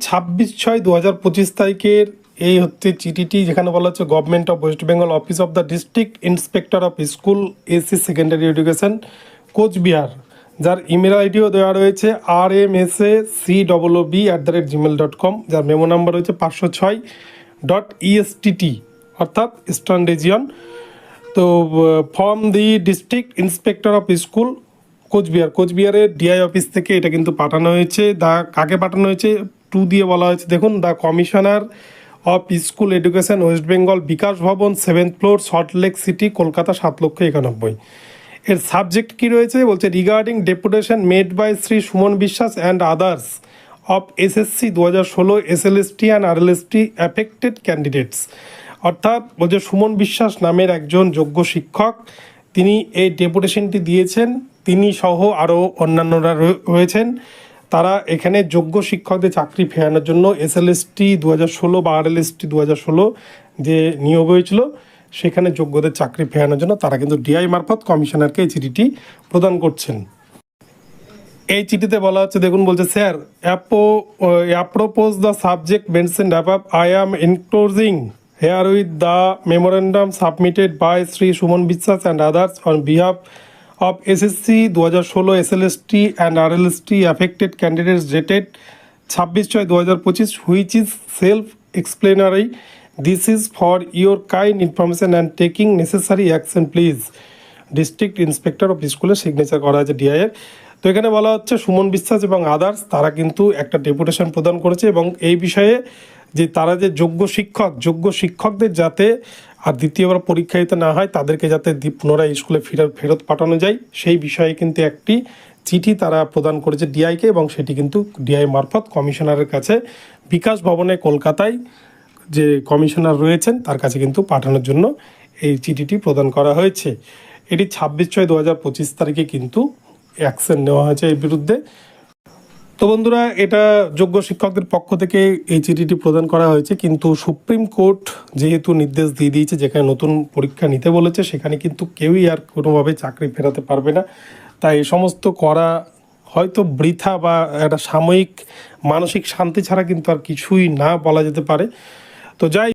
26/6/2025 তারিখের এই হচ্ছে চিঠিটি, যেখানে বলা হচ্ছে government of West Bengal office of the district inspector of school SE secondary education Cooch Behar, যার ইমেল আইডিও দেওয়া রয়েছে rmsacoob@gmail.com, যার মেমো নাম্বার রয়েছে 506.est অর্থাৎ ইস্টার্ন রিজিয়ন। তো from the district inspector of school কোচবিহারের ডিআই অফিস থেকে এটা কিন্তু পাঠানো হয়েছে। কাকে পাঠানো হয়েছে টু দিয়ে বলা হয়েছে, দেখুন, the commissioner of school education West Bengal, Bikash Bhavan, 7th floor, Salt Lake city, Kolkata 7,91,000। এর সাবজেক্ট কি রয়েছে বলছে, regarding deputation made by Shri Suman Biswas and others of SSC 2016 SLST and RLST affected candidates. অর্থাৎ বলছে সুমন বিশ্বাস নামের একজন যোগ্য শিক্ষক, তিনি এই ডেপুটেশনটি দিয়েছেন, তিনি সহ আরও অন্যান্যরা রয়েছেন। তারা এখানে যোগ্য শিক্ষকদের চাকরি ফেরানোর জন্য এসএলএসটি 2016 বা আরএলএসটি 2016 যে নিয়োগ হয়েছিল সেখানে যোগ্যদের চাকরি ফেরানোর জন্য তারা কিন্তু ডিআই মারফত কমিশনারকে এই চিঠিটি প্রদান করছেন। এই চিঠিতে বলা হচ্ছে, দেখুন, বলছে, sir, apropos the subject mentioned above I am enclosing herewith the memorandum submitted by Shri Suman Biswas and others on behalf of SSC 2016 SLST and RLST affected candidates dated 26/6/2025, which is self-explanatory. This is for your kind information and taking necessary action, please. District inspector of স্কুলের signature করা আছে ডিআইয়ের। তো এখানে বলা হচ্ছে সুমন বিশ্বাস এবং others তারা কিন্তু একটা ডেপুটেশন প্রদান করেছে এবং এই বিষয়ে যে তারা যে যোগ্য শিক্ষকদের যাতে আর দ্বিতীয়বার পরীক্ষা দিতে না হয়, তাদেরকে যাতে পুনরায় স্কুলে ফেরত পাঠানো যায়, সেই বিষয়ে কিন্তু একটি চিঠি তারা প্রদান করেছে ডিআইকে, এবং সেটি কিন্তু ডিআই মারফত কমিশনারের কাছে বিকাশ ভবনে কলকাতায় যে কমিশনার রয়েছেন তার কাছে কিন্তু পাঠানোর জন্য এই চিঠিটি প্রদান করা হয়েছে। এটি 26/6/2025 তারিখে কিন্তু অ্যাকশন নেওয়া হয়েছে এর বিরুদ্ধে। তো বন্ধুরা, এটা যোগ্য শিক্ষকদের পক্ষ থেকে এই চিঠিটি প্রদান করা হয়েছে, কিন্তু সুপ্রিম কোর্ট যেহেতু নির্দেশ দিয়ে দিয়েছে যেখানে নতুন পরীক্ষা নিতে বলেছে সেখানে কিন্তু কেউই আর কোনোভাবে চাকরি ফেরাতে পারবে না। তাই এই সমস্ত করা হয়তো বৃথা বা একটা সাময়িক মানসিক শান্তি ছাড়া কিন্তু আর কিছুই না বলা যেতে পারে। তো যাই